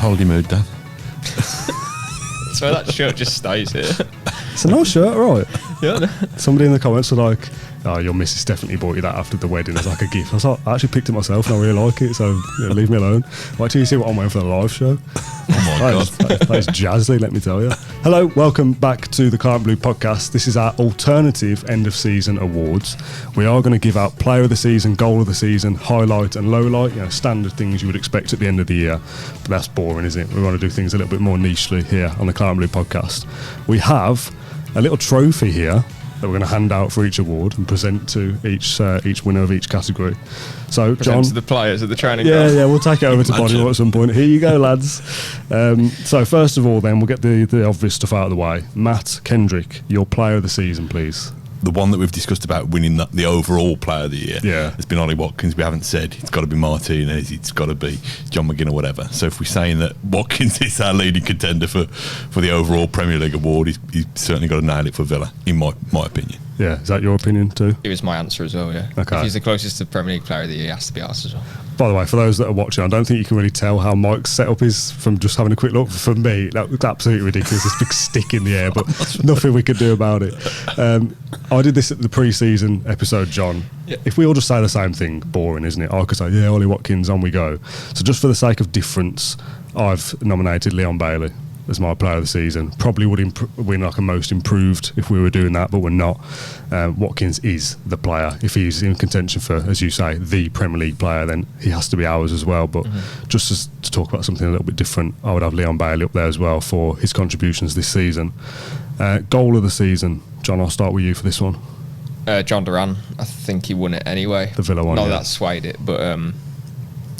holiday mood, Dan? So that shirt just stays here. It's a nice shirt, right? Yeah. Somebody in the comments were like, "Oh, your missus definitely bought you that after the wedding as like a gift." I was like, I actually picked it myself and I really like it, so leave me alone. Wait till you see what I'm wearing for the live show. Oh my God. That is jazzy, let me tell you. Hello, welcome back to the Claret Blue podcast. This is our alternative end of season awards. We are going to give out player of the season, goal of the season, highlight and low light, standard things you would expect at the end of the year. But that's boring, isn't it? We want to do things a little bit more nichely here on the Claret Blue podcast. We have a little trophy here that we're going to hand out for each award and present to each winner of each category. So, John, to the players at the training ground. Yeah, we'll take it over to Bodymoor at some point. Here you go, lads. So, first of all, then we'll get the obvious stuff out of the way. Matt Kendrick, your player of the season, please. The one that we've discussed about winning the overall player of the year. Yeah. It's been Ollie Watkins. We haven't said it's got to be Martinez, it's got to be John McGinn or whatever. So if we're saying that Watkins is our leading contender for the overall Premier League award, he's certainly got to nail it for Villa, in my opinion. Yeah, is that your opinion too? It was my answer as well, yeah. Okay. If he's the closest to Premier League player of the year, he has to be ours as well. By the way, for those that are watching, I don't think you can really tell how Mike's setup is from just having a quick look. For me, that was absolutely ridiculous. This big stick in the air, but nothing we could do about it. I did this at the pre-season episode, John. Yeah. If we all just say the same thing, boring, isn't it? I could say, yeah, Ollie Watkins, on we go. So just for the sake of difference, I've nominated Leon Bailey as my player of the season. Probably would win like a most improved if we were doing that, but we're not. Watkins is the player. If he's in contention for, as you say, the Premier League player, then he has to be ours as well. But just to talk about something a little bit different, I would have Leon Bailey up there as well for his contributions this season. Goal of the season, John, I'll start with you for this one. John Duran, I think he won it anyway. The Villa one, Not yeah. that swayed it, but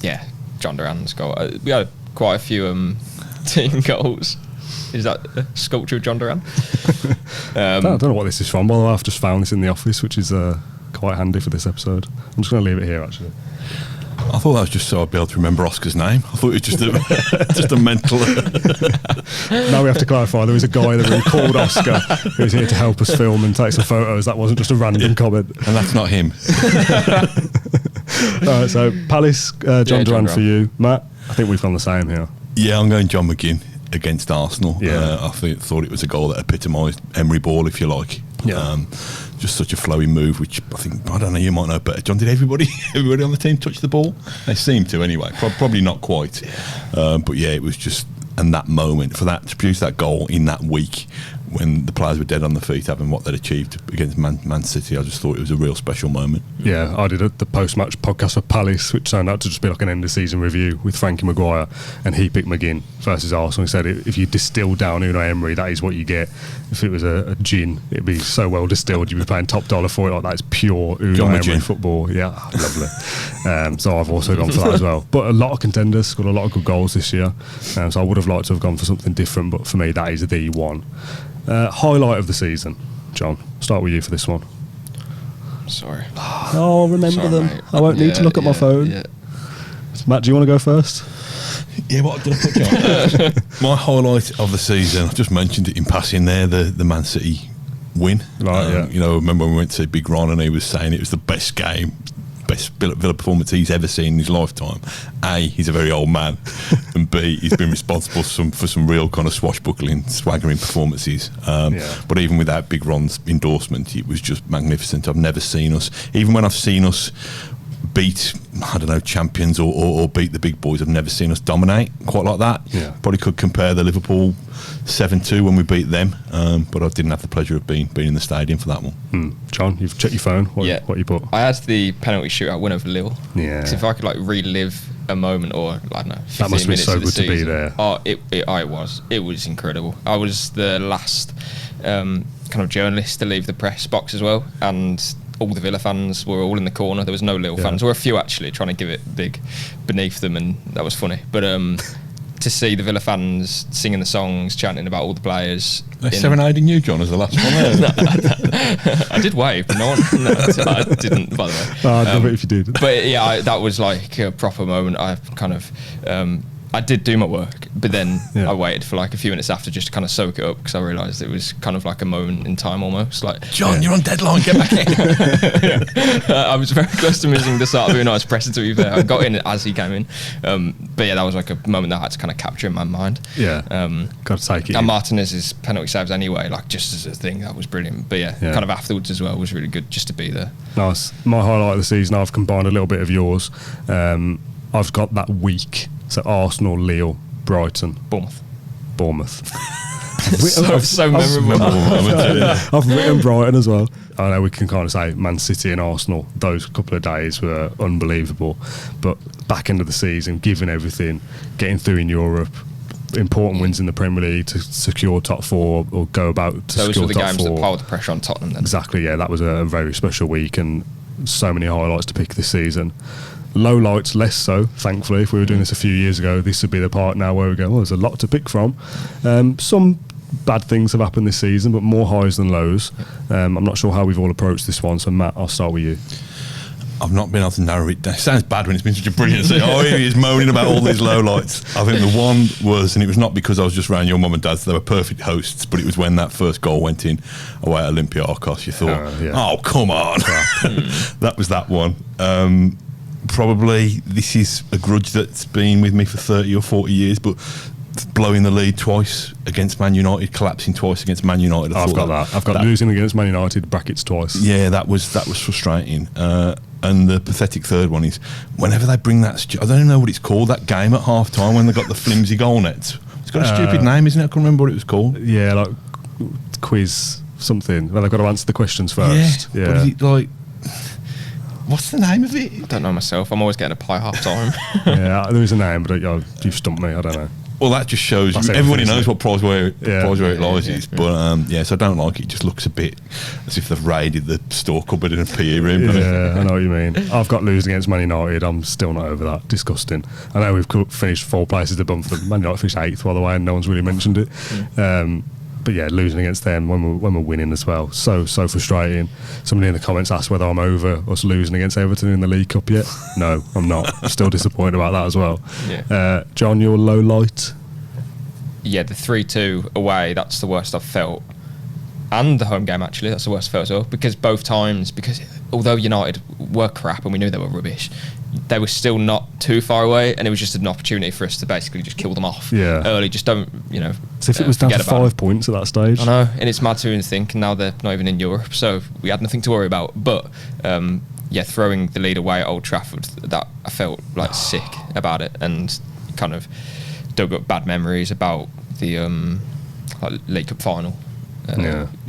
yeah, John Duran's goal. We had quite a few team goals. Is that a sculpture of John Duran? I don't know what this is from, although I've just found this in the office, which is quite handy for this episode. I'm just going to leave it here, actually. I thought that was just so I'd be able to remember Oscar's name. I thought it was just a mental... Now we have to clarify, there is a guy that we called Oscar who's here to help us film and take some photos. That wasn't just a random comment. And that's not him. All right, so Palace, John Duran for you. Matt, I think we've gone the same here. Yeah, I'm going John McGinn against Arsenal. Yeah. I thought it was a goal that epitomised Emery ball, if you like. Yeah. Just such a flowy move, which I don't know, you might know better. John, did everybody on the team touch the ball? They seemed to anyway. Probably not quite. But yeah, it was just, and that moment, for that to produce that goal in that week when the players were dead on the feet having what they'd achieved against Man City, I just thought it was a real special moment. Yeah, I did the post-match podcast for Palace, which turned out to just be like an end-of-season review with Frankie Maguire, and he picked McGinn versus Arsenal. He said if you distill down Unai Emery, that is what you get. If it was a gin, it'd be so well distilled, you'd be paying top dollar for it. Like, that's pure Unai Emery football. Yeah, lovely. So I've also gone for that as well. But a lot of contenders, got a lot of good goals this year. So I would have liked to have gone for something different, but for me, that is the one. Highlight of the season, John. Start with you for this one. Sorry. Oh, remember Sorry, them. mate. I won't need to look at my phone. Yeah. Matt, do you want to go first? Yeah, what did I put John? My highlight of the season, I just mentioned it in passing there, the Man City win. Right, yeah. You know, I remember when we went to Big Ron and he was saying it was the best Villa performance he's ever seen in his lifetime. A, he's a very old man, and B, he's been responsible for some real kind of swashbuckling, swaggering performances. But even without Big Ron's endorsement, it was just magnificent. I've never seen us, even when I've seen us beat, I don't know, champions or beat the big boys, I've never seen us dominate quite like that. Yeah. Probably could compare the Liverpool 7-2 when we beat them, but I didn't have the pleasure of being in the stadium for that one. John, you've checked your phone. What you put? I had the penalty shootout win over Lille. Yeah. Because if I could relive a moment, or I don't know, 15 that must be minutes so of the good season, to be there. Oh, it was incredible. I was the last kind of journalist to leave the press box as well, and all the Villa fans were all in the corner. There was no Lille fans, or a few actually trying to give it big beneath them, and that was funny. But to see the Villa fans singing the songs, chanting about all the players. They're serenading you, John, as the last one there. I did wave, but no, I didn't, by the way. I'd love it if you did. But yeah, that was like a proper moment. I kind of, I did do my work, but then I waited for like a few minutes after just to kind of soak it up because I realised it was kind of like a moment in time almost. Like, John, you're on deadline, get back in. I was very close to missing the start of a nice presser, to be fair. I got in as he came in. But yeah, that was like a moment that I had to kind of capture in my mind. Yeah, got to take it. And Martinez's penalty saves anyway, like just as a thing, that was brilliant. But yeah, kind of afterwards as well was really good just to be there. Nice. My highlight of the season, I've combined a little bit of yours. I've got that week. So Arsenal, Lille, Brighton, Bournemouth. so memorable. I've written Brighton as well. I know we can kind of say Man City and Arsenal, those couple of days were unbelievable. But back end of the season, giving everything, getting through in Europe, important wins in the Premier League to secure top 4 or go about to those secure were the top games 4. that piled the pressure on Tottenham then. Exactly, yeah. That was a very special week and so many highlights to pick this season. Low lights, less so, thankfully. If we were doing this a few years ago, this would be the part now where we go, well, there's a lot to pick from. Some bad things have happened this season, but more highs than lows. I'm not sure how we've all approached this one, so Matt, I'll start with you. I've not been able to narrow it down. It sounds bad when it's been such a brilliant season. Oh, here he is moaning about all these low lights. I think the one was, and it was not because I was just around your mum and dad's, they were perfect hosts, but it was when that first goal went in away at Olympiacos. You thought, oh, come on. That was that one. Probably this is a grudge that's been with me for 30 or 40 years, but blowing the lead twice against Man United, collapsing twice against Man United. I've got that. I've got losing against Man United brackets twice. Yeah, that was frustrating. And the pathetic third one is whenever they bring that, I don't even know what it's called, that game at half time when they got the flimsy goal nets. It's got a stupid name, isn't it? I can't remember what it was called. Yeah, like quiz something. Well, they've got to answer the questions first. Yeah. What is it like? What's the name of it? I don't know myself. I'm always getting a pie half time. Yeah, there is a name, but you've stumped me. I don't know. Well, that just shows everybody knows what prize where it lies is. But so I don't like it. It just looks a bit as if they've raided the store cupboard in a PE room. Yeah, I know what you mean. I've got losing against Man United. I'm still not over that. Disgusting. I know we've finished 4 places above them. Man United finished 8th, by the way, and no one's really mentioned it. But yeah, losing against them when we're winning as well. So frustrating. Somebody in the comments asked whether I'm over us losing against Everton in the League Cup yet. No, I'm not. I'm still disappointed about that as well. Yeah. John, your low light? Yeah, the 3-2 away, that's the worst I've felt. And the home game, actually, that's the worst I've felt as well. Because both times, although United were crap and we knew they were rubbish, they were still not too far away, and it was just an opportunity for us to basically just kill them off early. Just don't, So if it was down to 5 points at that stage. I know, and it's mad to even think, and now they're not even in Europe, so we had nothing to worry about. But throwing the lead away at Old Trafford, that I felt like sick about it, and kind of dug up bad memories about the League Cup final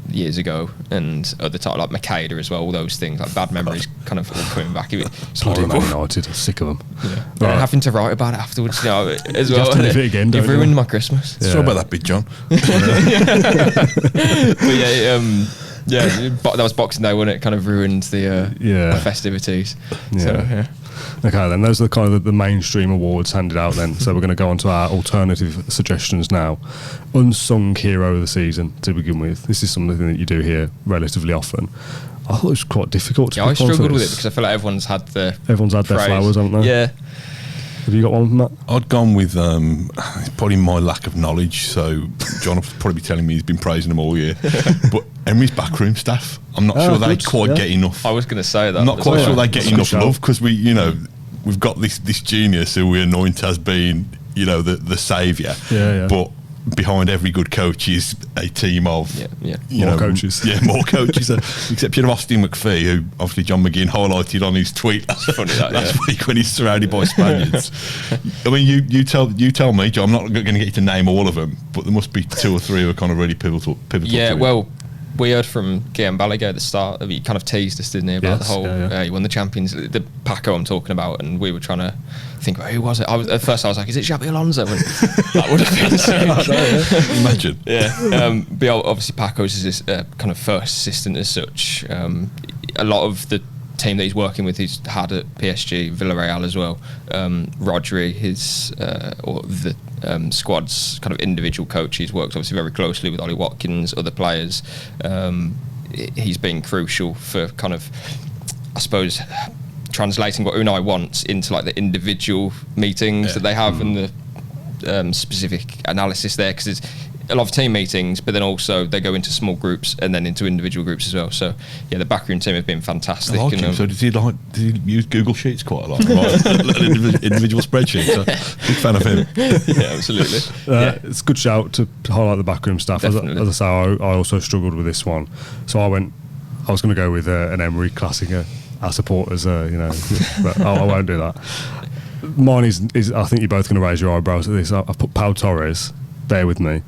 years ago, and other title like Makeda as well. All those things, like bad memories, kind of all coming back. It's Man United, I'm sick of them. Yeah. Right. Having to write about it afterwards, as well. You have to live it again. You've ruined my Christmas. Sorry about that, big John. But that was Boxing Day, wasn't it? Kind of ruined the festivities. Yeah. So, Okay, then those are kind of the mainstream awards handed out then. So we're going to go on to our alternative suggestions now. Unsung hero of the season to begin with. This is something that you do here relatively often. I thought it was quite difficult to pick I struggled one for with this. it because I feel like everyone's had their flowers, haven't they? Yeah. Have you got one, Matt? I'd gone with probably my lack of knowledge. So John will probably be telling me he's been praising them all year. But Emery's backroom staff, I'm not sure they quite get enough. I was going to say that. I'm not quite sure they get enough show. love because we've got this genius who we anoint as being the saviour. Yeah. But behind every good coach is a team of more coaches. Yeah, more coaches. Except you have Austin McPhee, who obviously John McGinn highlighted on his tweet last week when he's surrounded by Spaniards. I mean, you tell me, John. I'm not going to get you to name all of them, but there must be 2 or 3 who are kind of really pivotal. Yeah, well, we heard from Guillaume Balaguer at the start. He kind of teased us, didn't he, about the whole he won the Champions, the Paco I'm talking about, and we were trying to think, who was it? At first I was like, is it Xabi Alonso? And that would have been sick. Imagine. Yeah. But obviously Paco's is this kind of first assistant as such. A lot of the team that he's working with, he's had at PSG, Villarreal as well. Rodri, the squad's kind of individual coach. He's worked obviously very closely with Ollie Watkins, other players. He's been crucial for kind of, I suppose, translating what Unai wants into like the individual meetings that they have and the specific analysis there, because it's a lot of team meetings, but then also they go into small groups and then into individual groups as well. So yeah, the backroom team have been fantastic. I like him. So does he use Google Sheets quite a lot? Right? Individual spreadsheets. So big fan of him. Yeah, absolutely. It's a good shout to highlight the backroom staff. As I say, I also struggled with this one, so I was going to go with an Emery classic. Our supporters, but I won't do that. Mine is I think you're both going to raise your eyebrows at this. I've put Pau Torres. Bear with me.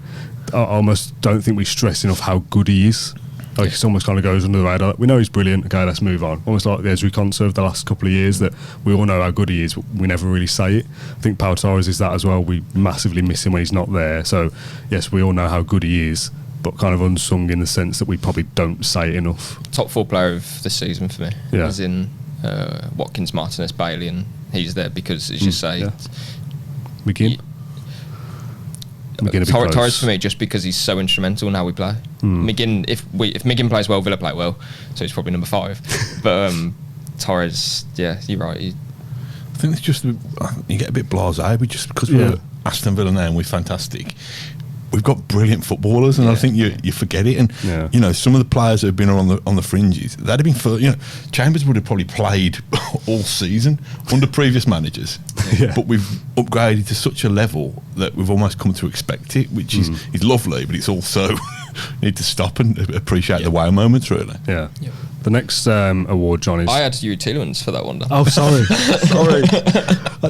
I almost don't think we stress enough how good he is. Like, it almost kind of goes under the radar. We know he's brilliant. Okay, let's move on. Almost like the Ezri Konsa of the last couple of years, that we all know how good he is, but we never really say it. I think Pau Torres is that as well. We massively miss him when he's not there. So, yes, we all know how good he is, but kind of unsung in the sense that we probably don't say it enough. Top 4 player of the season for me. Yeah. As in Watkins, Martinez, Bailey, and he's there because, as you say... Yeah. McGinn? Torres for me, just because he's so instrumental in how we play. McGinn, if McGinn plays well, Villa play well, so he's probably number 5. But Torres, yeah, you're right. I think it's just you get a bit blasé. Just because we're Aston Villa now and we're fantastic. We've got brilliant footballers, and I think you forget it. And some of the players that have been on the fringes, they'd have been for Chambers would have probably played all season under previous managers. But we've upgraded to such a level that we've almost come to expect it, which is lovely. But it's also need to stop and appreciate the wow moments, really. Yeah. The next award, John, is... I had Yuri Tielemans for that one. Oh, sorry.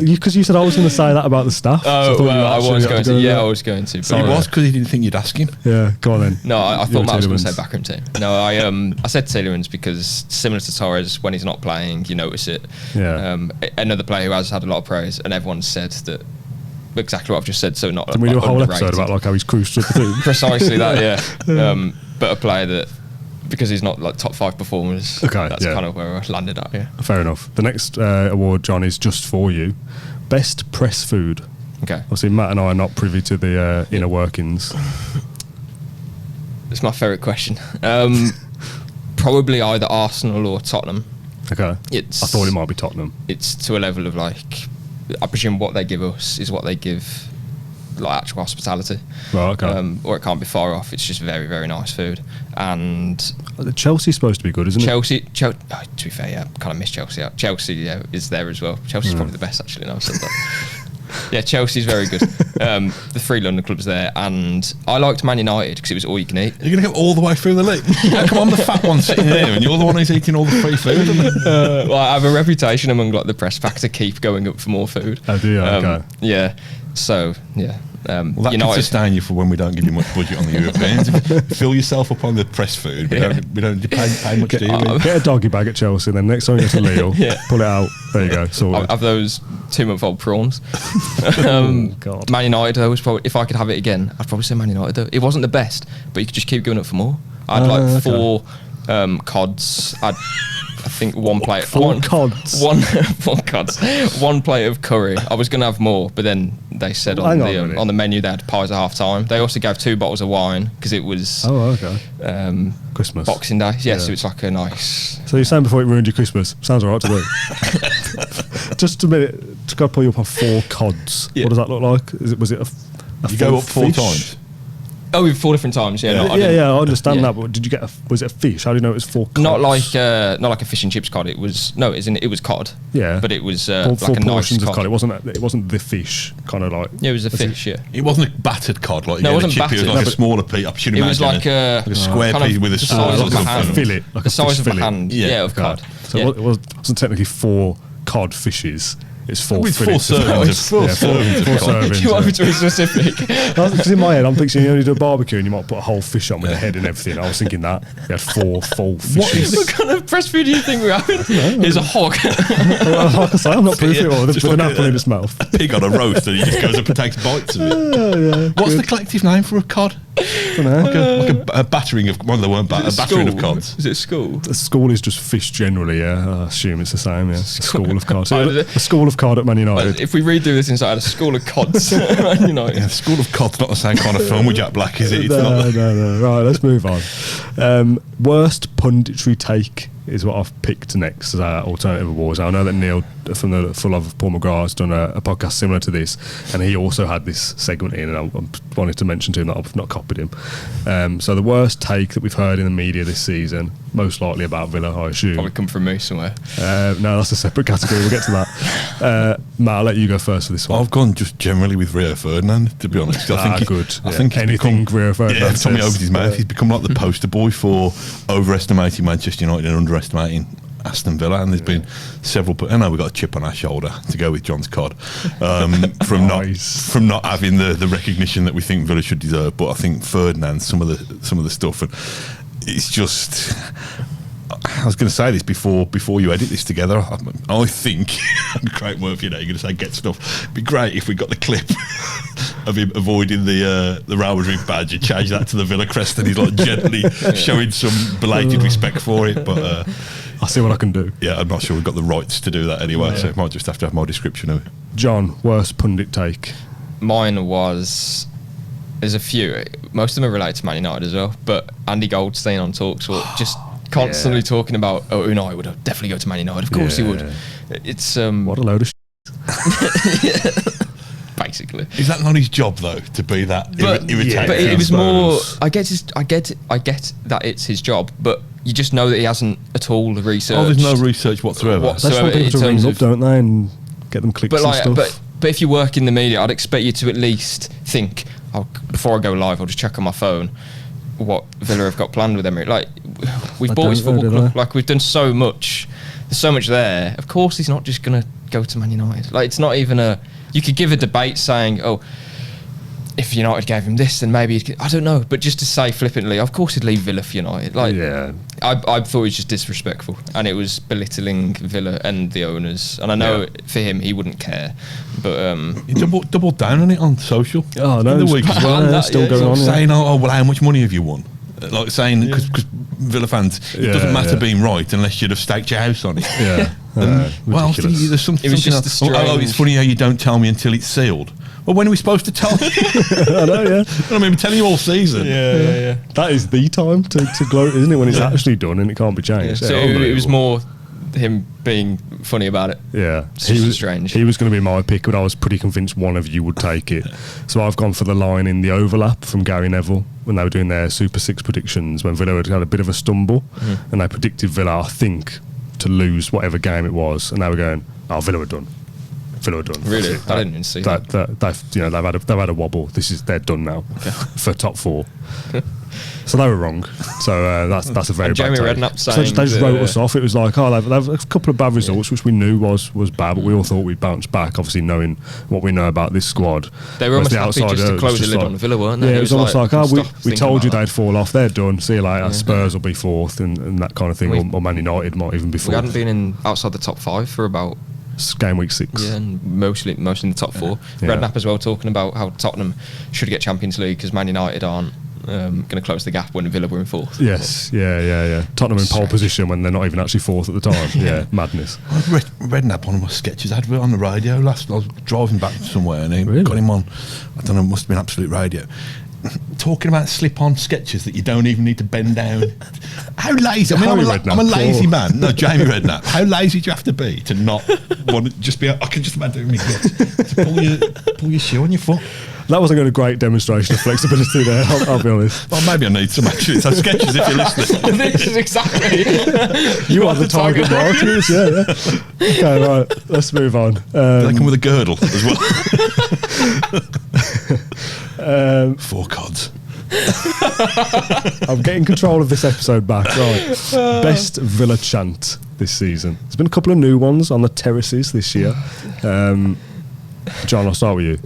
Because you said I was going to say that about the staff. Oh, so I was going to. Yeah, I was going to. But it was because he didn't think you'd ask him. Yeah, go on then. No, I thought Matt was going to say backroom team. No, I said Tielemans because similar to Torres, when he's not playing, you notice it. Yeah. Another player who has had a lot of praise, and everyone said that exactly what I've just said. So not. Did we do a whole episode about like how he's cruised through the team? Precisely that. Yeah. But a player that, because he's not like top 5 performers. Okay, that's kind of where I landed at. Yeah. Fair enough. The next award, John, is just for you. Best press food. Okay. Obviously, Matt and I are not privy to the inner workings. It's my favourite question. Probably either Arsenal or Tottenham. Okay. I thought it might be Tottenham. It's to a level of like, I presume what they give us is what they give like actual hospitality. Right, okay. Or it can't be far off. It's just very, very nice food. And Chelsea's supposed to be good, isn't it? Chelsea, to be fair, yeah, kind of miss Chelsea out. Chelsea is there as well. Chelsea's probably the best, actually, now I've said that. Yeah, Chelsea's very good. The 3 London clubs there, and I liked Man United because it was all you can eat. You're going to go all the way through the league? How come I'm the fat one sitting here and you're the one who's eating all the free food? Well, I have a reputation among like the press pack to keep going up for more food. Oh, do you? Okay. Yeah. So, yeah. Well, that can sustain you for when we don't give you much budget on the Europeans. Fill yourself up on the press food. We don't pay much, do you? Get a doggy bag at Chelsea, then next time you go to Lille, pull it out. There you go. Sorted. Have those 2-month-old prawns. God. Man United, though, was probably, if I could have it again, I'd probably say Man United, though. It wasn't the best, but you could just keep going up for more. I had 4 cods. I think 1 plate. 4 cods. 4 cods. 1 plate of curry. I was going to have more, but then they said on the menu they had pies at half time. They also gave 2 bottles of wine because it was Christmas, Boxing Day. Yeah, so it's like a nice. So you're saying before it ruined your Christmas? Sounds alright to me. Just a minute. To go pull you up on 4 cods. Yeah. What does that look like? Was it a you go up 4 times? Oh, with 4 different times, yeah. I understand that, but did you get was it a fish? How do you know it was 4 cods? Not like a fish and chips cod. It was it was cod. Yeah, but it was like a nice of cod. It wasn't the fish kind of like. Yeah, it was a fish. Yeah, it wasn't a battered cod like no, you it wasn't chip. battered. It was like a smaller piece. I should imagine. It was like a square piece with a size of a hand. Fillet, like the size of a hand. Yeah, of cod. So it wasn't technically 4 cod fishes. It's 4 with 4 servings. 4 servings. Do you want me to be specific? Because in my head, I'm picturing you only do a barbecue and you might put a whole fish on with the head and everything. I was thinking that. You had 4 full fishes. What kind of breast food do you think we're having? Here's a hog. Like I say, I'm not proof it all. With an apple in its mouth. A pig on a roast and he just goes up and takes bites of it. What's the collective name for a cod? Like a battering of... Well, they weren't a battering of cods. Is it a school? A school is just fish generally, yeah. I assume it's the same, yeah. A school of cod. So a school of cod at Man United. If we redo this inside, a school of cods at Man United. Yeah, School of Cod's not the same kind of film with Jack Black, is it? No. Right, let's move on. Worst punditry take is what I've picked next as our alternative awards. I know that Neil from the Full of Paul McGrath has done a podcast similar to this, and he also had this segment in, and I wanted to mention to him that I've not copied him. So the worst take that we've heard in the media this season, most likely about Villa, I assume. Probably come from me somewhere. No, that's a separate category. We'll get to that. Matt, I'll let you go first for this one. I've gone just generally with Rio Ferdinand, to be honest. I think good. I think he's anything Rio Ferdinand says. Tommy over his mouth. He's become like the poster boy for overestimating Manchester United and underestimating Aston Villa, and there's been several. I know we've got a chip on our shoulder to go with John's cod from not having the recognition that we think Villa should deserve. But I think Ferdinand, some of the stuff, and it's just. I was going to say this before you edit this together. I think great work. You're going to say get stuff. It'd be great if we got the clip of him avoiding the Real Madrid badge and change that to the Villa crest, and he's like gently showing some belated respect for it. But I'll see what I can do. Yeah, I'm not sure we've got the rights to do that anyway, so I might just have to have my description of it. John, worst pundit take? Mine was... There's a few. Most of them are related to Man United as well, but Andy Goldstein on TalkSport just constantly talking about, Unai would definitely go to Man United. Of course he would. It's... what a load of basically. Is that not his job though, to be that irritating? But it was more. I get that it's his job, but you just know that he hasn't at all researched. There's no research whatsoever. That's why people to ring up, don't they, and get them clicks and stuff. But if you work in the media, I'd expect you to at least think, before I go live, I'll just check on my phone what Villa have got planned with Emery. Like, we've bought his football club. Like, we've done so much. There's so much there. Of course, he's not just going to go to Man United. Like, it's not even a... You could give a debate saying, if United gave him this, then maybe... I don't know. But just to say flippantly, of course he'd leave Villa for United. Like, I thought it was just disrespectful. And it was belittling Villa and the owners. And I know for him, he wouldn't care. But... he doubled down on it on social. Oh, no. In the week as well. Still going on. Saying, well, how much money have you won? Like saying, because Villa fans, it doesn't matter being right unless you'd have staked your house on it. Yeah. Well, there's something. It was just it's funny how you don't tell me until it's sealed. Well, when are we supposed to tell you? I know, yeah. I mean, I'm telling you all season. Yeah. That is the time to gloat, isn't it? When it's actually done and it can't be changed. Yeah. So it was more him being funny about it. Yeah. He was strange. He was going to be my pick, but I was pretty convinced one of you would take it. So I've gone for the line in the overlap from Gary Neville when they were doing their Super 6 predictions, when Villa had a bit of a stumble, and they predicted Villa, I think, to lose whatever game it was, and they were going, Villa were done. Really? I didn't even see that. They've had a wobble. They're done now for top 4. So they were wrong. So that's a very bad Jamie take. Redknapp So saying they just wrote us off. It was like, they've a couple of bad results, which we knew was bad, but we all thought we'd bounce back, obviously knowing what we know about this squad. They were almost happy just to close the lid on Villa, weren't they? Yeah, it was almost like, we told you they'd fall off, they're done, see you later, Spurs will be 4th and that kind of thing, or Man United might even be 4th. We hadn't been outside the top 5 for about... game week 6. Yeah, and mostly in the top 4. Redknapp as well, talking about how Tottenham should get Champions League because Man United aren't going to close the gap when Villa were in 4th. Yes, yeah. Tottenham in pole position when they're not even actually 4th at the time. Yeah, madness. Redknapp, one of my sketches, I had it on the radio last. I was driving back somewhere and he got him on. I don't know, it must have been Absolute Radio. Talking about slip-on sketches that you don't even need to bend down. How lazy? I mean, I'm a lazy man. No, Jamie Redknapp. How lazy do you have to be to not want to just be? I can just imagine me to pull your shoe on your foot. That wasn't a great demonstration of flexibility there, I'll be honest. Well, maybe I need some actually. So sketches if you're listening. This is exactly. You are the target market. Yeah. Okay, right. Let's move on. They come with a girdle as well. 4 cods. I'm getting control of this episode back. Right. Best Villa chant this season. There's been a couple of new ones on the terraces this year. John, I'll start with you.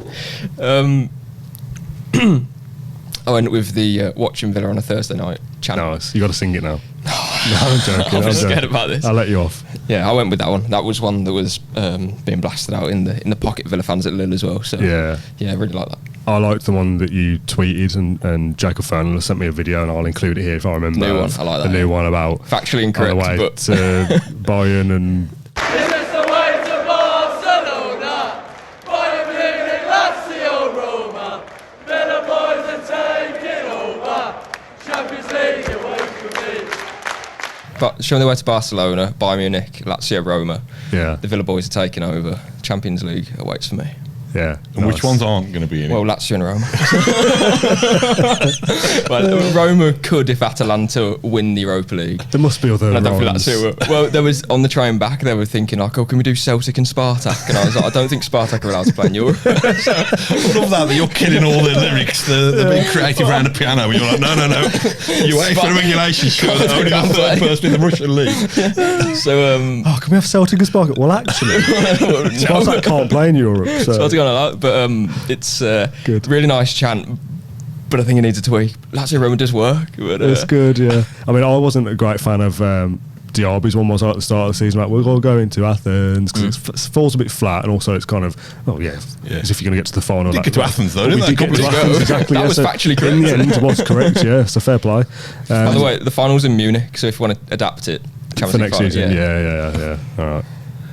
I went with the watching Villa on a Thursday night chant. Nice. You got to sing it now. No, I'm joking. I'm scared about this. I'll let you off. Yeah, I went with that one. That was one that was being blasted out in the pocket Villa fans at Lille as well. So yeah, I really like that. I liked the one that you tweeted, and Jacob Fernand sent me a video, and I'll include it here if I remember. New one, I like that. The new one about factually incorrect, but Bayern and. showing their way to Barcelona, Bayern Munich, Lazio, Roma. Yeah. The Villa boys are taking over. Champions League awaits for me. Yeah. And which ones aren't going to be in Well, it? Lazio and Roma. Well, Roma could if Atalanta win the Europa League. There must be other And I don't think Roms. Lazio were. Well, there was on the train back. They were thinking like, "Oh, can we do Celtic and Spartak?" And I was like, "I don't think Spartak are allowed to play in Europe." I love that you're killing all the lyrics. They're being creative around the piano. And you're like, no. UEFA regulations show that only the third person in the Russian league. So, Oh, can we have Celtic and Spartak? Well, actually, Spartak can't play in Europe. So. Spartak on a lot, but it's Good. really nice chant. But I think it needs a tweak. Lazio Roma does work. But, It's good, yeah. I mean, I wasn't a great fan of Diaby's one. Was at the start of the season, like we're all going to Athens because it falls a bit flat, and also it's kind of as if you're going to get to the final. Did get to Athens though, We didn't did they? get to Couple of Athens, years exactly. That yeah, was so factually correct. In the end, was correct. Yeah, so fair play. By the way, the final's in Munich, so if you want to adapt it, Champions for League next final, season, yeah. All right,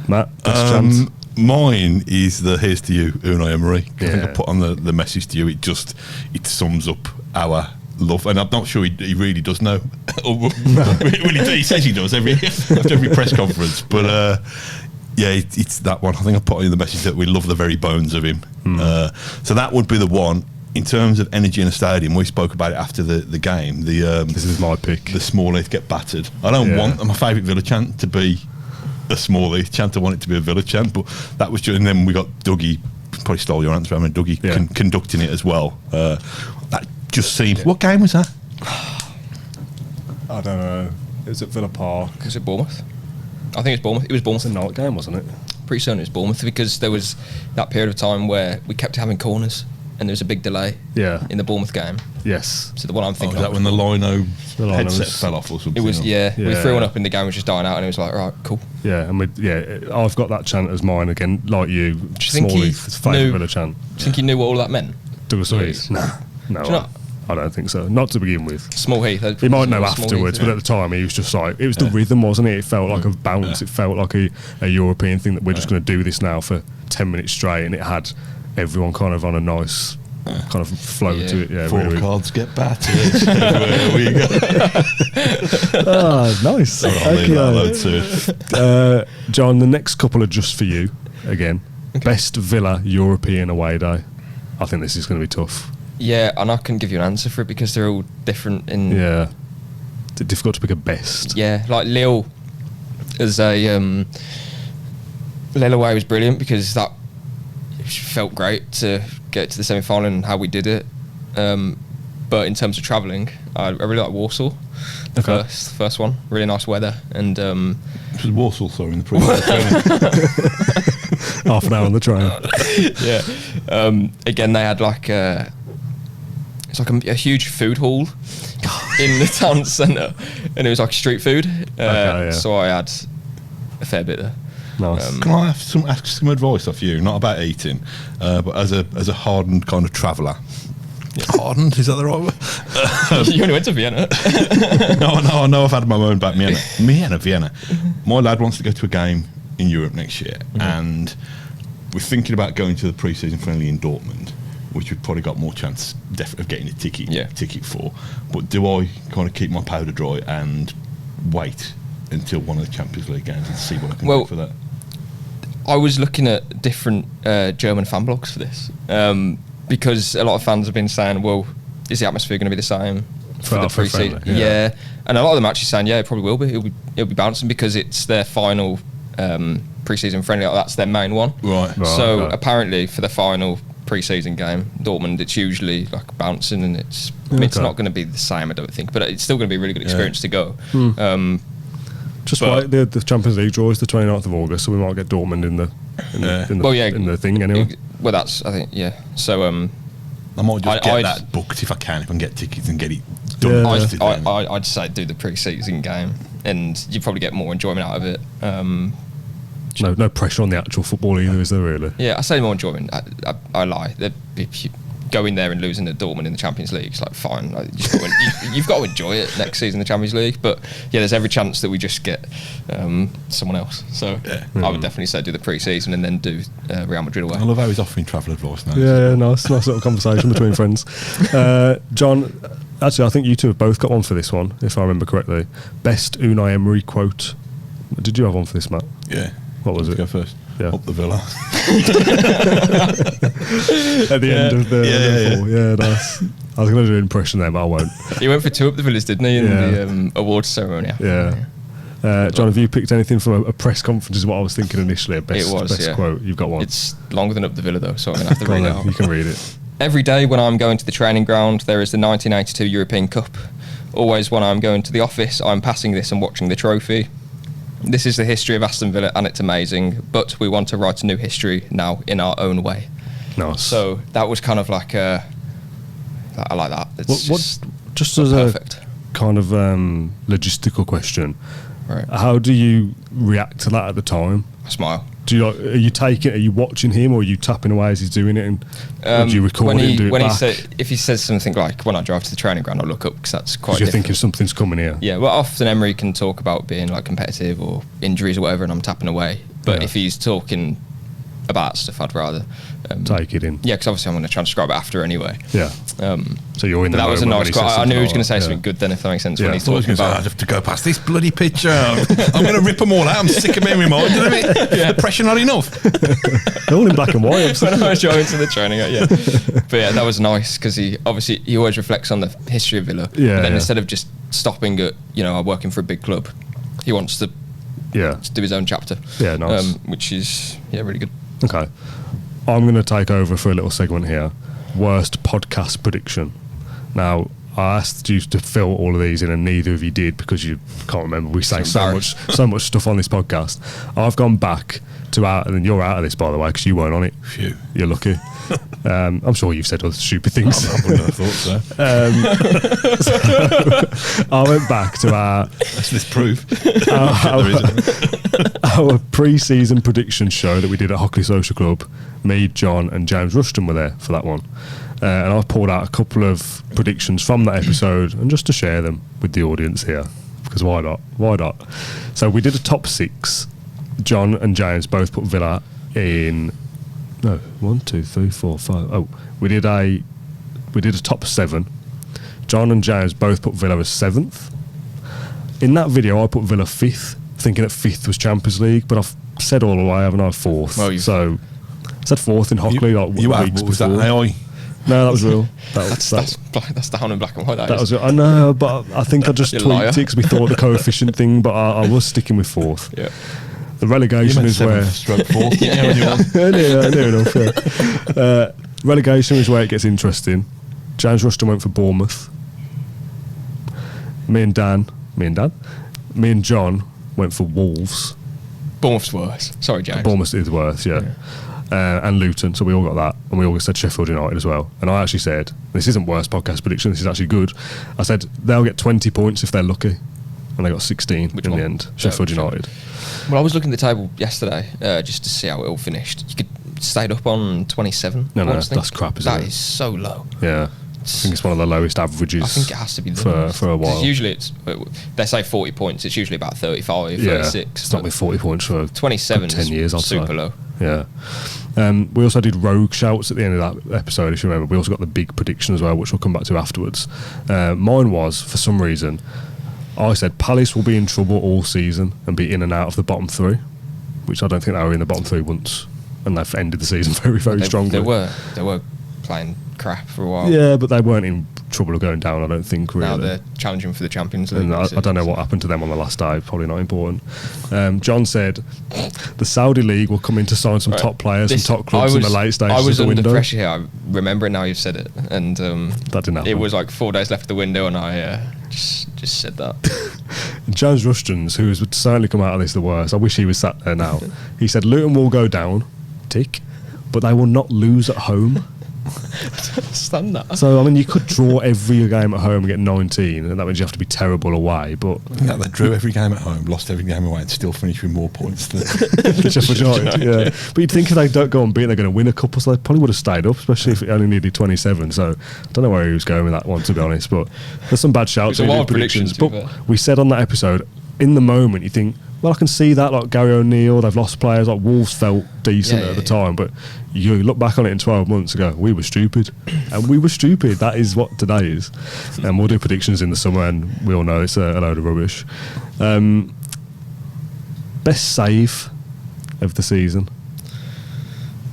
Matt, best chance. Mine is the Here's to You, Unai Emery. I think I Yeah. put on the message to you. It sums up our love, and I'm not sure he really does know. He says he does after every press conference, but it's that one. I think I put in the message that we love the very bones of him. So that would be the one. In terms of energy in a stadium, we spoke about it after the game. This is my pick. The Small Heath get battered. I don't want my favourite Villa chant to be a Small Heath chant. I want it to be a Villa chant, but that was and then we got Dougie, probably stole your answer. I mean, Dougie conducting it as well. That just seemed. What game was that? I don't know. It was at Villa Park. Was it Bournemouth? I think it's Bournemouth. It was Bournemouth. It's a night game, wasn't it? Pretty certain it was Bournemouth because there was that period of time where we kept having corners and there was a big delay in the Bournemouth game. Yes. So the one I'm thinking Was that of when the Lino Lino headset was- fell off or something? it was, or- we threw one up and the game was just dying out and it was like, right, cool. Yeah, and I've got that chant as mine again, like you. Do you think he Smalley's favourite knew- Villa chant. Do you think he knew what all that meant? Douglas Luiz? No, Do you not? I don't think so. Not to begin with. Small Heath. He might know Small afterwards, Heath, but at the time he was just like, it was the rhythm, wasn't it? It felt like a bounce. It felt like a European thing that we're just going to do this now for 10 minutes straight, and it had everyone kind of on a nice kind of flow to it. Yeah, Four really. cards get battered. There we go. Nice. I'll leave that alone too. John, the next couple are just for you again. Best Villa European away day. I think this is going to be tough. Yeah, and I couldn't give you an answer for it because they're all different in... Yeah. It's difficult to pick a best. Yeah, like Lille as a... Lille away was brilliant because that felt great to get to the semi-final and how we did it. But in terms of travelling, I really like Warsaw. Okay. First one. Really nice weather. And This was Warsaw, sorry, in the previous. Half an hour on the train. yeah. Again, they had like it's like a huge food hall in the town centre, and it was like street food. So I had a fair bit there. Nice. Can I ask some advice off you? Not about eating, but as a hardened kind of traveller. Hardened, is that the right word? You only went to Vienna. No, I know I've had my own back. Vienna. My lad wants to go to a game in Europe next year, and we're thinking about going to the pre-season friendly in Dortmund, which we've probably got more chance of getting a ticket for. But do I kind of keep my powder dry and wait until one of the Champions League games and see what I can do for that? I was looking at different German fan blogs for this because a lot of fans have been saying, well, is the atmosphere going to be the same for the pre-season? Yeah. And a lot of them actually saying, yeah, it probably will be. It'll be bouncing because it's their final pre-season friendly. Like, that's their main one. Right. So apparently for the final pre-season game, Dortmund, it's usually like bouncing, and it's not going to be the same, I don't think, but it's still going to be a really good experience to go. Just wait. The Champions League draw is the 29th of August, so we might get Dortmund in the thing anyway. Well, that's, I think, yeah. So I might just get that booked if I can get tickets and get it done. I'd say do the pre-season game, and you probably get more enjoyment out of it. No pressure on the actual football either, is there really? Yeah, I say more enjoyment. I lie. If you go in there and losing to Dortmund in the Champions League, it's like fine. Like, you've got to enjoy it next season in the Champions League. But yeah, there's every chance that we just get someone else. So I would definitely say do the pre-season and then do Real Madrid away. I love how he's offering travel advice now. Yeah, nice little conversation between friends. John, Actually, I think you two have both got one for this one, if I remember correctly. Best Unai Emery quote. Did you have one for this, Matt? Yeah. What was it? Go first. Yeah. Up the Villa. At the end of the Liverpool. Yeah, nice. I was going to do an impression there, but I won't. He went for 2 up the Villas, didn't he, in the awards ceremony? Yeah. John, have you picked anything from a press conference? Is what I was thinking initially. Best quote. You've got one. It's longer than Up the Villa, though, so I'm going to have to read it out. You can read it. Every day when I'm going to the training ground, there is the 1982 European Cup. Always when I'm going to the office, I'm passing this and watching the trophy. This is the history of Aston Villa, and it's amazing, but we want to write a new history now in our own way. Nice. So that was kind of like I like that. It's just as perfect. A kind of logistical question, right. How do you react to that at the time? I smile. Do you are you watching him, or are you tapping away as he's doing it, and or do you record it and do it back? If he says something like, when I drive to the training ground, I'll look up, because that's quite you're thinking something's coming here. Yeah, well, often Emery can talk about being like competitive or injuries or whatever, and I'm tapping away. But if he's talking about stuff, I'd rather take it in. Yeah, because obviously I'm going to transcribe it after anyway. Yeah. So you're in. That was a nice quote. I knew he was going to say something good then, if that makes sense. Yeah. When he's talking about, I have to go past this bloody picture. I'm going to rip them all out. I'm sick of being reminded of it. The pressure not enough. They're all in black and white. When I was going to the training, But yeah, that was nice, because he always reflects on the history of Villa. Yeah. But then instead of just stopping at I'm working for a big club, he wants to do his own chapter. Yeah, nice. Which is really good. Okay. I'm going to take over for a little segment here. Worst podcast prediction. Now, I asked you to fill all of these in, and neither of you did, because you can't remember. We say so much stuff on this podcast. I've gone back to and you're out of this, by the way, because you weren't on it. Phew. You're lucky. I'm sure you've said other stupid things. I wouldn't have thought so. So I went back to That's this proof. our pre-season prediction show that we did at Hockley Social Club. Me, John, and James Rushton were there for that one. And I've pulled out a couple of predictions from that episode, and just to share them with the audience here, because why not? Why not? So we did a top 6. John and James both put Villa in. No, 1, 2, 3, 4, 5. Oh, we did a top 7. John and James both put Villa as 7th. In that video, I put Villa 5th, thinking that 5th was Champions League, but I've said all the way, haven't I? 4th. Well, so I said 4th in Hockley. Was that AI? No, that was real. That's down in black and white. That was real. I know, but I think I just tweaked it because we thought the coefficient thing, but I was sticking with 4th. Yeah. The relegation is where. Stroke 4th. Near enough. Yeah. Relegation is where it gets interesting. James Rushton went for Bournemouth. Me and John went for Wolves. Bournemouth's worse. Sorry, James. Bournemouth is worse, yeah. And Luton, so we all got that, and we all said Sheffield United as well. And I actually said, this isn't worst podcast prediction, this is actually good. I said they'll get 20 points if they're lucky, and they got 16 in the end. Sheffield United. Well, I was looking at the table yesterday just to see how it all finished. You could stayed up on 27. No, that's crap, isn't it? That is so low. Yeah. I think it's one of the lowest averages. I think it has to be for a while. Usually they say 40 points. It's usually about 35, 36. It's not been 40 points for 27. 10 years. I'd super say. Low. Yeah. We also did rogue shouts at the end of that episode, if you remember. We also got the big prediction as well, which we'll come back to afterwards. Mine was, for some reason, I said Palace will be in trouble all season and be in and out of the bottom 3, which I don't think they were in the bottom 3 once, and they've ended the season very, very strongly. They were playing crap for a while. Yeah, but they weren't in trouble of going down, I don't think, really. Now they're challenging for the Champions League. I don't know what happened to them on the last day, probably not important. John said the Saudi League will come in to sign some top players and top clubs in the late stages of the window. I was under pressure here, I remember it now you've said it, and that didn't happen. It was like 4 days left of the window, and I just said that. James Rushton's, who has certainly come out of this the worst, I wish he was sat there now, he said Luton will go down, tick, but they will not lose at home. I don't understand that. So, I mean, you could draw every game at home and get 19, and that means you have to be terrible away. But yeah, they drew every game at home, lost every game away, and still finished with more points than Sheffield United. Yeah, but you'd think if they don't go unbeaten, they're going to win a couple. So they probably would have stayed up, especially if it only needed 27. So I don't know where he was going with that one, to be honest. But there's some bad shouts. It's a wild predictions, but we said on that episode, in the moment, you think Well, I can see that, like Gary O'Neill, they've lost players, like Wolves felt decent at the time, but you look back on it in 12 months ago, we were stupid. And we were stupid. That is what today is. And we'll do predictions in the summer, and we all know it's a load of rubbish. Best save of the season?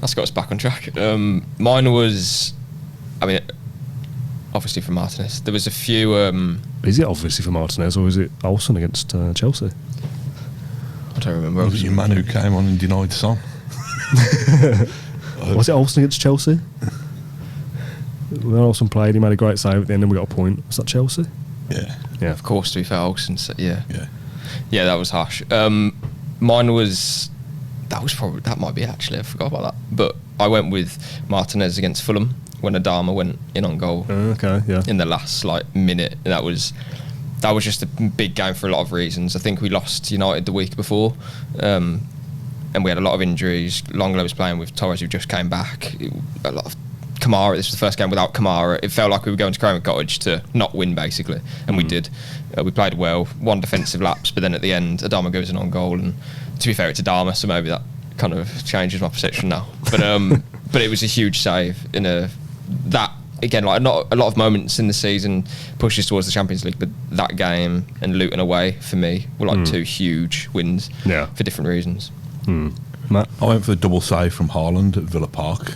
That's got us back on track. Mine was, obviously for Martinez. There was a few... Is it obviously for Martinez, or is it Olsen against Chelsea? I don't remember. Was it your man who came on and denied Son? Was it Olsen against Chelsea? When Olsen played, he made a great save at the end and we got a point. Was that Chelsea? Yeah. Of course, to be fair, Olsen said, yeah, that was harsh. Mine was... That might be it, actually. I forgot about that. But I went with Martinez against Fulham when Adama went in on goal. Okay, yeah. In the last minute. And that was just a big game for a lot of reasons. I think we lost United the week before, and we had a lot of injuries. Longlow was playing with Torres, who just came back. A lot of Kamara. This was the first game without Kamara. It felt like we were going to Craven Cottage to not win, basically, and we did. We played well, one defensive lapse, but then at the end, Adama goes in on goal. And to be fair, it's Adama, so maybe that kind of changes my perception now. But but it was a huge save in that. Again, not a lot of moments in the season pushes towards the Champions League, but that game and Luton away for me were two huge wins for different reasons. Matt? I went for the double save from Haaland at Villa Park,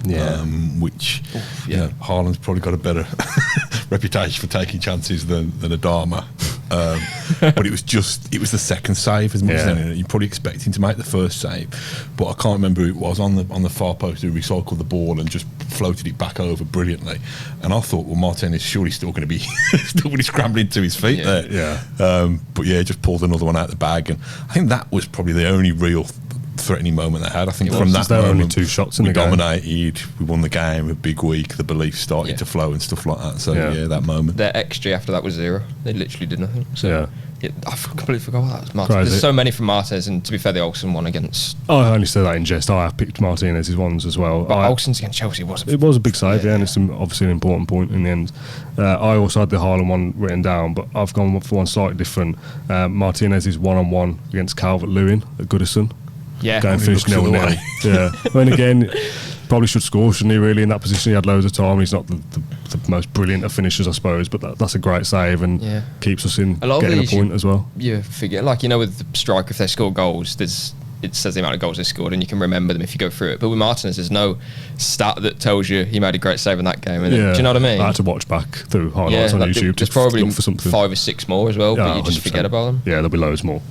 which Haaland's probably got a better reputation for taking chances than Adama. But it was the second save as much as anything. You're probably expecting to make the first save, but I can't remember who it was on the far post who recycled the ball and just floated it back over brilliantly. And I thought, well, Martin is surely still going to be scrambling to his feet there. But just pulled another one out the bag, and I think that was probably the only real threatening moment they had. I think from that there moment, only 2 shots in we the game. dominated, we won the game, a big week, the belief started to flow and stuff like that. So that moment. Their XG after that was 0. They literally did nothing. So I completely forgot about that. Martinez. Crazy. There's so many from Martinez, and to be fair, the Olsen one against... I only said that in jest. I have picked Martinez's ones as well. But Olsen's against Chelsea was it was a big save, and it's obviously an important point in the end. I also had the Haaland one written down, but I've gone for one slightly different. Martinez's one-on-one against Calvert-Lewin at Goodison. Game finished 0-0. I mean, again, probably should score, shouldn't he, really, in that position? He had loads of time. He's not the most brilliant of finishers, I suppose, but that's a great save and keeps us in getting a point as well. You forget, with the striker, if they score goals, it says the amount of goals they scored, and you can remember them if you go through it. But with Martinez, there's no stat that tells you he made a great save in that game. Do you know what I mean? I had to watch back through highlights on YouTube. There's probably look for something. 5 or 6 more as well, but you just 100%. forget about them. Yeah, there'll be loads more.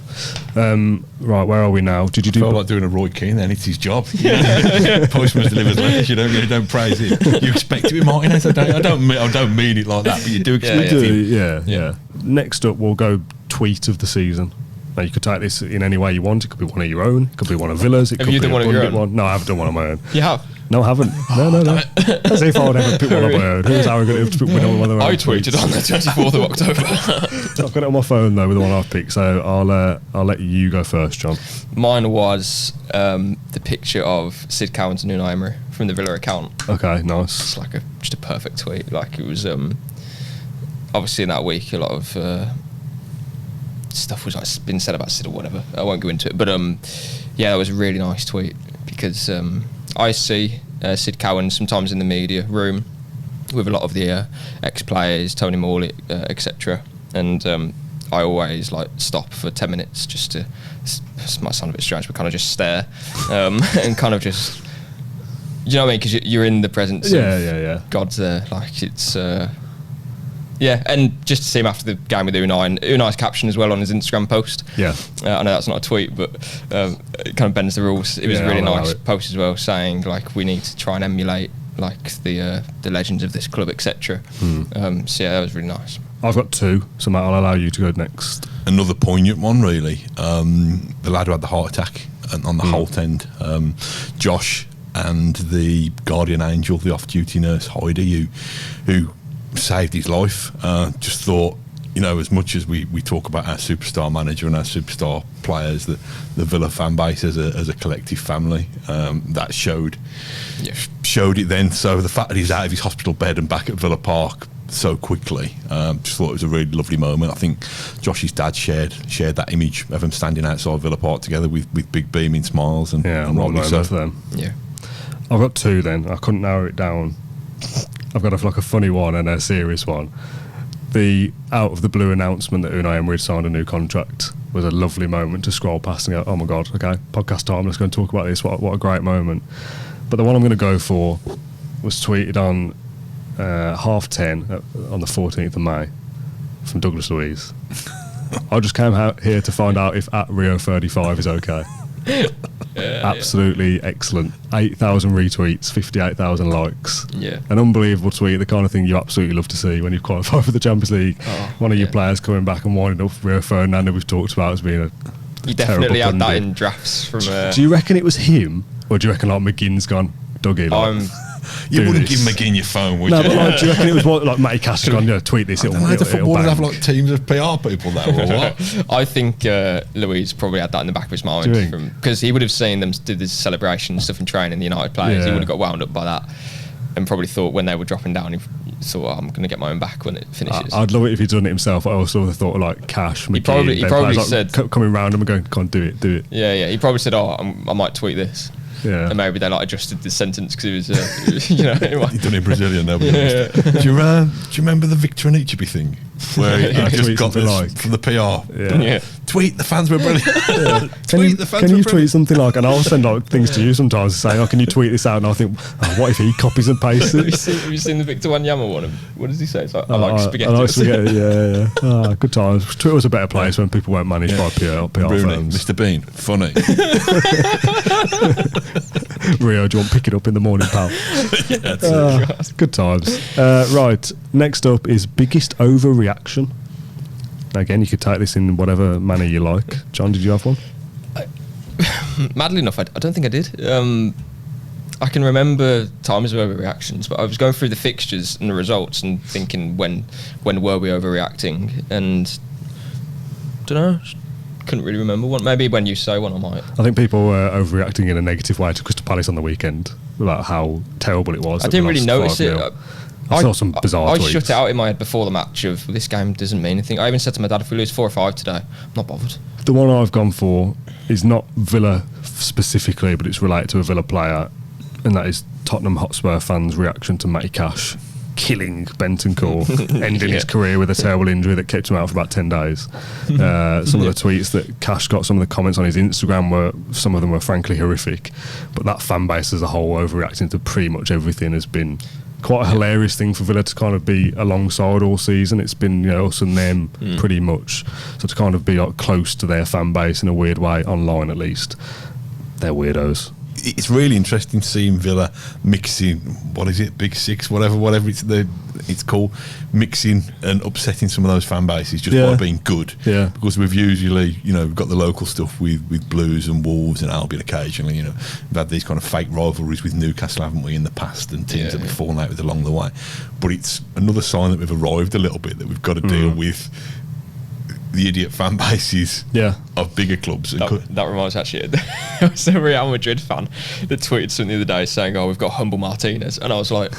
Right, where are we now? Did you do? Felt like doing a Roy Keane. Then it's his job. Postman delivers letters. You don't praise it. You expect it with Martinez. I don't mean it like that, but you do expect it. Yeah. Next up, we'll go tweet of the season. Now, you could take this in any way you want. It could be one of your own. It could be one of Villa's. Have you done one of your own? No, I haven't done one of my own. You have? No, I haven't. No. As if I would ever pick one of my own. Who's arrogant to pick one of my own? I tweeted on the 24th of October. I've got it on my phone, though, with the one I've picked. So I'll let you go first, John. Mine was the picture of Sid Cowans and Unai Emery from the Villa account. Okay, nice. It's just a perfect tweet. It was obviously in that week a lot of stuff was been said about Sid or whatever. I won't go into it, but that was a really nice tweet because I see Sid Cowan sometimes in the media room with a lot of the ex-players, Tony Morley, etc. And I always stop for 10 minutes just to. This might sound a bit strange, but kind of just stare and kind of just. You know what I mean? Because you're in the presence of God's there. It's. And just to see him after the game with Unai, and Unai's caption as well on his Instagram post. Yeah. I know that's not a tweet, but it kind of bends the rules. It was a really nice post as well, saying we need to try and emulate the legends of this club, etc. That was really nice. I've got 2, so Matt, I'll allow you to go next. Another poignant one, really. The lad who had the heart attack on the Holt end, Josh, and the guardian angel, the off-duty nurse Heidi, who saved his life. Just thought, as much as we talk about our superstar manager and our superstar players, the Villa fan base as a collective family, that showed it then. So the fact that he's out of his hospital bed and back at Villa Park so quickly. Just thought it was a really lovely moment. I think Josh's dad shared that image of them standing outside Villa Park together with big beaming smiles, and rightly so for them. Yeah, I've got two. Then I couldn't narrow it down. I've got a funny one and a serious one. The out of the blue announcement that Unai Emery had signed a new contract was a lovely moment to scroll past and go, oh my god, okay, podcast time, let's go and talk about this. What a great moment. But the one I'm going to go for was tweeted on 10:30 on the 14th of May from Douglas Luiz. I just came out here to find out if at Rio35 is okay. Absolutely excellent. 8,000 retweets, 58,000 likes. Yeah. An unbelievable tweet, the kind of thing you absolutely love to see when you qualify for the Champions League. One of your players coming back and winding up Rio Ferdinand, we've talked about as being a You definitely had terrible that pundit. in drafts from... Do you reckon it was him, or do you reckon like McGinn's gone, Dougie, like, You do wouldn't this? give McGinn your phone, would No, you? but like, do you reckon it was what, like Matty Cash gone, tweet this, it'll the footballers have bang. like teams of PR people now, or what? I think Louise probably had that in the back of his Do you think? mind because he would have seen them do this celebration stuff in training, the United players. He Yeah. would have got wound up by that and probably thought when they were dropping down, he thought, I'm going to get my own back when it finishes. I'd love it if he'd done it himself. I also would have thought of like Cash, McGinn. He probably like, said- coming round him and going, "Come on, do it." Yeah, he probably said, I might tweet this. Yeah. And maybe they like adjusted the sentence because it was, anyway. You've done it in Brazilian, nobody understood. Do you remember the Victor Anichebe thing? Where he just Tweet got something this like- from the PR. Yeah. Tweet, the fans were brilliant. Can you, the fans can were you brilliant. tweet something like, and I'll send like things to you sometimes saying, can you tweet this out? And I think, what if he copies and pastes Have it? you seen the Victor Wanyama one? What does he say? It's like, I like spaghetti. I like spaghetti, yeah. Good times. Twitter was a better place when people weren't managed by PR Rooney, firms. Mr. Bean, funny. Rio, do you want to pick it up in the morning, pal? Good times. Right, next up is biggest overreaction. Now, again, you could take this in whatever manner you like. John, did you have one? Madly enough, I don't think I did. I can remember times of overreactions, but I was going through the fixtures and the results and thinking, when were we overreacting? And don't know, couldn't really remember one. Maybe when you say one, I might. I think people were overreacting in a negative way to Crystal Palace on the weekend about how terrible it was. I that we didn't really lost notice it. 5-0. I saw some bizarre I tweets. shut it out in my head before the match of this game doesn't mean anything. I even said to my dad, if we lose 4 or 5 today, I'm not bothered. The one I've gone for is not Villa specifically, but it's related to a Villa player, and that is Tottenham Hotspur fans' reaction to Matty Cash killing Bentancur, ending his career with a terrible injury that kept him out for about 10 days. Some of the tweets that Cash got, some of the comments on his Instagram some of them were frankly horrific, but that fan base as a whole overreacting to pretty much everything has been quite a hilarious thing for Villa to kind of be alongside all season. It's been us and them pretty much. So to kind of be like close to their fan base in a weird way, online at least, they're weirdos. It's really interesting seeing Villa mixing, what is it, Big Six, whatever it's called, mixing and upsetting some of those fan bases just by being good. Yeah. Because we've usually, we've got the local stuff with Blues and Wolves and Albion occasionally, we've had these kind of fake rivalries with Newcastle, haven't we, in the past, and teams that we've fallen out with along the way. But it's another sign that we've arrived a little bit, that we've got to deal with the idiot fan bases of bigger clubs. That reminds me, actually, I was a Real Madrid fan that tweeted something the other day saying, we've got Humble Martinez. And I was like,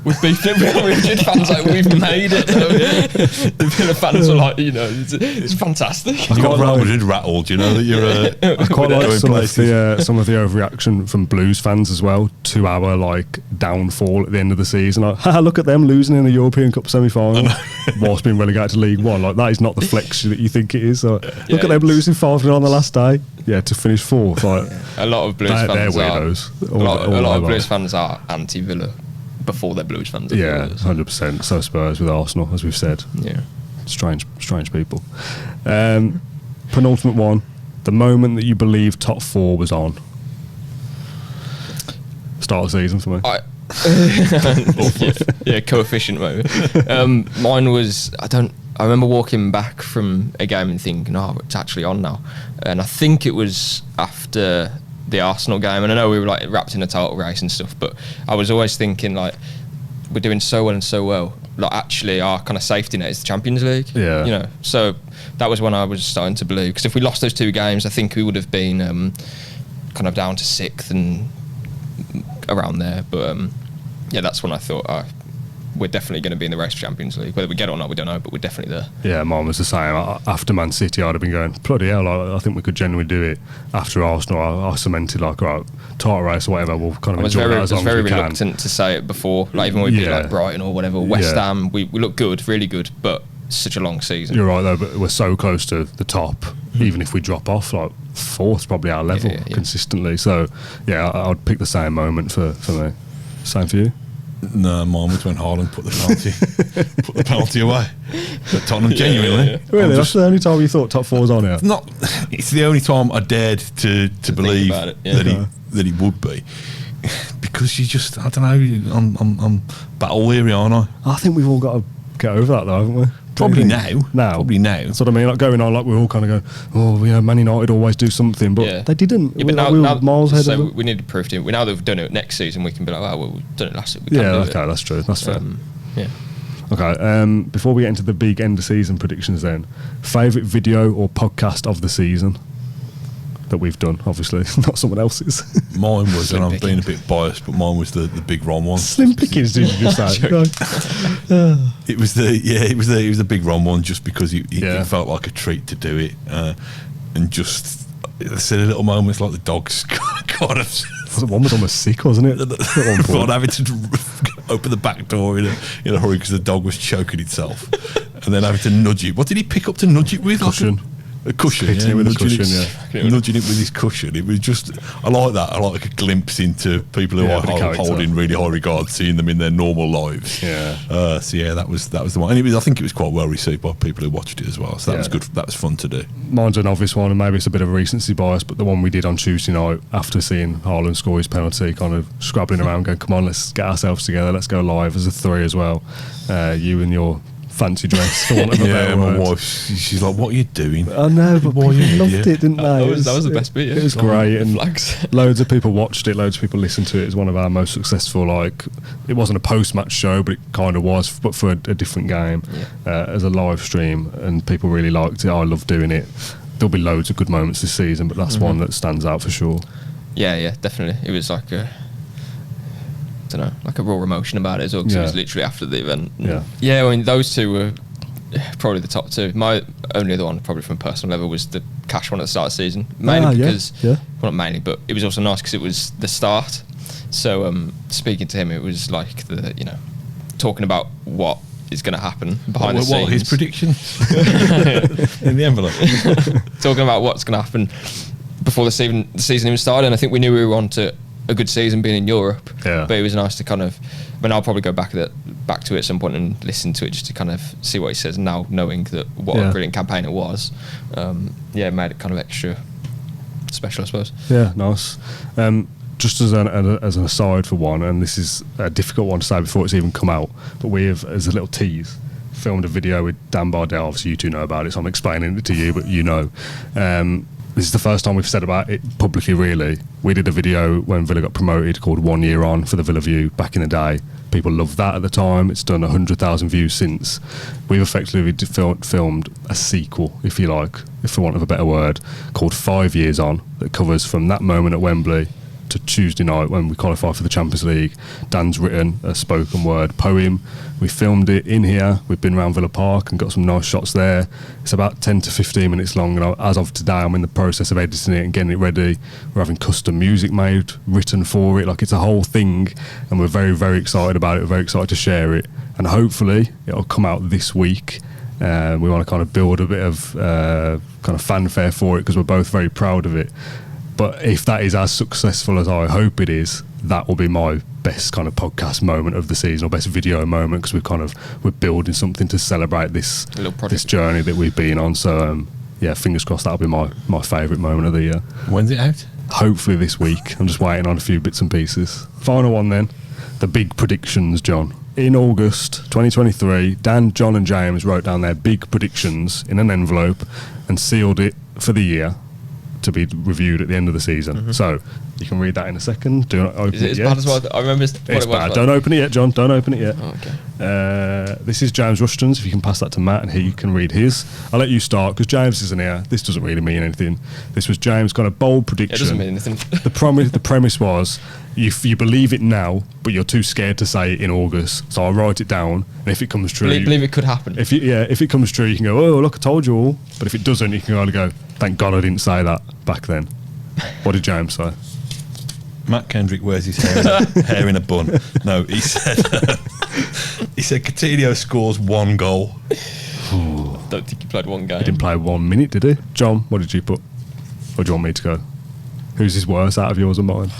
we've beaten Real Madrid fans, like, we've made it. The Villa fans were like, it's fantastic. You got Real Madrid rattled, that you're I quite like going some places. of the overreaction from Blues fans as well to our downfall at the end of the season. Like, look at them losing in the European Cup semi-final whilst being relegated to League One. Like, that is not the flex that you think it is. Look at them losing 5-0 on the last day. Yeah, to finish fourth. Like, a lot of Blues they're fans weirdos. a lot of Blues fans are anti-Villa before they're Blues fans. Yeah, 100%. So Spurs with Arsenal, as we've said. Yeah. Strange people. Penultimate one. The moment that you believe top 4 was on. Start of the season for me. Coefficient moment. Mine was, I remember walking back from a game and thinking, it's actually on now. And I think it was after the Arsenal game, and I know we were wrapped in a title race and stuff, but I was always thinking we're doing so well and so well. Actually, our kind of safety net is the Champions League. Yeah. So that was when I was starting to believe. Because if we lost those 2 games, I think we would have been kind of down to 6th and around there. But that's when I thought we're definitely going to be in the race for Champions League. Whether we get it or not, we don't know, but we're definitely there. Yeah, mine was the same. After Man City, I'd have been going, bloody hell, I think we could genuinely do it. After Arsenal, I cemented like, right, title race or whatever, we'll kind of enjoy that as long as we can. I was very reluctant to say it before, like even when we beat like Brighton or whatever, West Ham, we look good, really good, but such a long season. You're right though, but we're so close to the top, even if we drop off, like fourth's probably our level consistently. So yeah, I'd pick the same moment for me. Same for you? No, mine was when Haaland put the penalty away at Tottenham. Genuinely, really, that's the only time you thought top four was on here. It's the only time I dared to believe that he would be, because you just, I don't know, I'm battle weary, aren't I? I think we've all got to get over that though, haven't we? Probably now. That's what I mean. Like going on, like we're all kind of going, oh, you know, Man United always do something, but they didn't. Yeah, but now, we were miles ahead of them. We need to prove to him. Now that we've done it next season, we can be like, oh, well, we've done it last season. That's true. That's fair. Yeah. Okay. Before we get into the big end of season predictions, then, favourite video or podcast of the season that we've done, obviously, not someone else's. Mine was, and I'm being a bit biased, but mine was the Big Ron one. Slim pickings, did you just say? It was the Big Ron one, just because it felt like a treat to do it, and just silly little moments like the dogs kind of. One was almost sick, wasn't it? Not having to open the back door in a hurry because the dog was choking itself, and then having to nudge it. What did he pick up to nudge it with? Cushion. A cushion, hitting it with a cushion, nudging it with his cushion. It was just, I like that. I like a glimpse into people who I hold in really high regard, seeing them in their normal lives. So that was the one, and I think it was quite well received by people who watched it as well. So that was good. That was fun to do. Mine's an obvious one, and maybe it's a bit of a recency bias, but the one we did on Tuesday night after seeing Haaland score his penalty, kind of scrabbling around, going, "Come on, let's get ourselves together. Let's go live as a three as well." You and your fancy dress, for want of a better word. My wife, she's like, "What are you doing?" I know, but people loved it, didn't they? That was the best bit. It was great, and loads of people watched it. Loads of people listened to it. It was one of our most successful. Like, it wasn't a post-match show, but it kind of was, but for a different game, as a live stream, and people really liked it. I love doing it. There'll be loads of good moments this season, but that's one that stands out for sure. Yeah, definitely. It was like a, I don't know, like a raw emotion about it as well, because it was literally after the event. I mean, those two were probably the top two. My only other one, probably from a personal level, was the Cash one at the start of the season. Mainly because, well, not mainly, but it was also nice because it was the start. So speaking to him, it was like talking about what is going to happen behind the scenes. What his predictions in the envelope. Talking about what's going to happen before the season even started. And I think we knew we were on to a good season being in Europe, but it was nice to kind of, I mean, I'll probably go back to it at some point and listen to it just to kind of see what he says now, knowing that what a brilliant campaign it was. It made it kind of extra special, I suppose. Yeah, nice. Just as an aside for one, and this is a difficult one to say before it's even come out, but we have, as a little tease, filmed a video with Dan Bardell. Obviously you two know about it, so I'm explaining it to you, but you know. This is the first time we've said about it publicly, really. We did a video when Villa got promoted called 1 Year On for the Villa View back in the day. People loved that at the time. It's done 100,000 views since. We've effectively filmed a sequel, if you like, if for want of a better word, called 5 Years On, that covers from that moment at Wembley to Tuesday night when we qualified for the Champions League. Dan's written a spoken word poem. We filmed it in here. We've been around Villa Park and got some nice shots there. It's about 10 to 15 minutes long, and as of today I'm in the process of editing it and getting it ready. We're having custom music made, written for it, like it's a whole thing, and we're very, very excited about it. We're very excited to share it, and hopefully it'll come out this week. We want to kind of build a bit of kind of fanfare for it because we're both very proud of it. But if that is as successful as I hope it is, that will be my best kind of podcast moment of the season, or best video moment, because we're building something to celebrate this journey that we've been on. So fingers crossed that'll be my favourite moment of the year. When's it out? Hopefully this week. I'm just waiting on a few bits and pieces. Final one then, the big predictions, John. In August 2023, Dan, John and James wrote down their big predictions in an envelope and sealed it for the year to be reviewed at the end of the season. So You can read that in a second. Do not open Is it it as yet. bad as what I remember? What It's it was bad. like? Don't open it yet, John. Don't open it yet. Oh, okay. This is James Rushton's. If you can pass that to Matt and he can read his. I'll let you start because James isn't here. This doesn't really mean anything. This was James got a bold prediction. It doesn't mean anything. The premise was you believe it now, but you're too scared to say it in August. So I'll write it down, and if it comes true, believe it could happen. if it comes true, you can go, oh look, I told you all. But if it doesn't, you can only go, thank God I didn't say that back then. What did James say? Matt Kendrick wears his hair in a bun. No, he said Coutinho scores 1 goal. Don't think he played one game. He didn't play 1 minute, did he? John, what did you put? Or do you want me to go? Who's his worst out of yours and mine?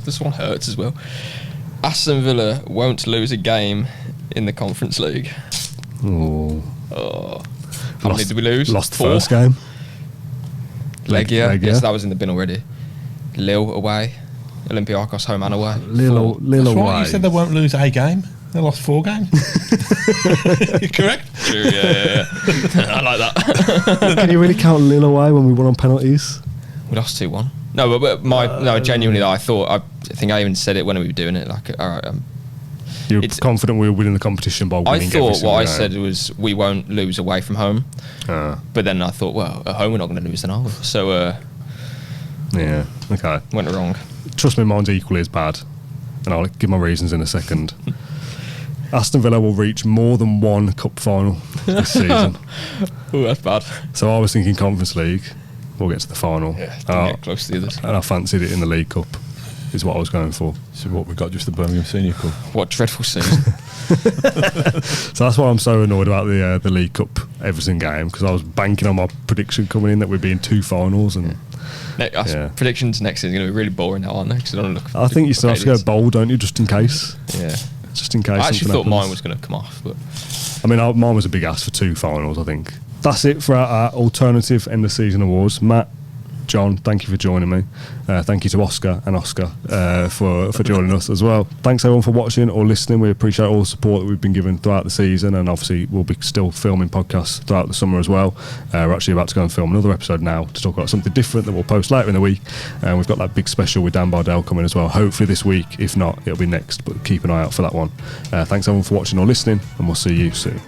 This one hurts as well. Aston Villa won't lose a game in the Conference League. Oh. How many did we lose? Lost the 4? first game. Legia. Yes, that was in the bin already. Lille away. Olympiacos home and away. Lille That's away. right, you said they won't lose a game. They lost 4 games. Correct? True, yeah. I like that. Can you really count Lille away when we won on penalties? We lost 2-1. No, but genuinely, I think I even said it when we were doing it. Like, all right, You were confident we were winning the competition by winning I thought every what I single said was we won't lose away from home. But then I thought, well, at home we're not going to lose then, are we? So, yeah, okay. went wrong. Trust me, mine's equally as bad. And I'll give my reasons in a second. Aston Villa will reach more than 1 cup final this season. Oh, that's bad. So I was thinking Conference League. We'll get to the final. Yeah, didn't get close to the others. And I fancied it in the League Cup, is what I was going for. So what we got, just the Birmingham Senior Cup. What dreadful season. So that's why I'm so annoyed about the League Cup Everton game, because I was banking on my prediction coming in that we'd be in 2 finals. And Predictions next season are going to be really boring now, aren't they? 'Cause I don't look. I think you still have to go bold, don't you, just in case? Yeah. Just in case. I actually thought something mine happens. was going to come off, but I mean, mine was a big ask for 2 finals, I think. That's it for our alternative end of season awards. Matt, John, thank you for joining me. Thank you to Oscar and Oscar for joining us as well. Thanks everyone for watching or listening. We appreciate all the support that we've been given throughout the season, and obviously we'll be still filming podcasts throughout the summer as well. We're actually about to go and film another episode now to talk about something different that we'll post later in the week, and we've got that big special with Dan Bardell coming as well, hopefully this week. If not, it'll be next, but keep an eye out for that one. Thanks everyone for watching or listening, and we'll see you soon.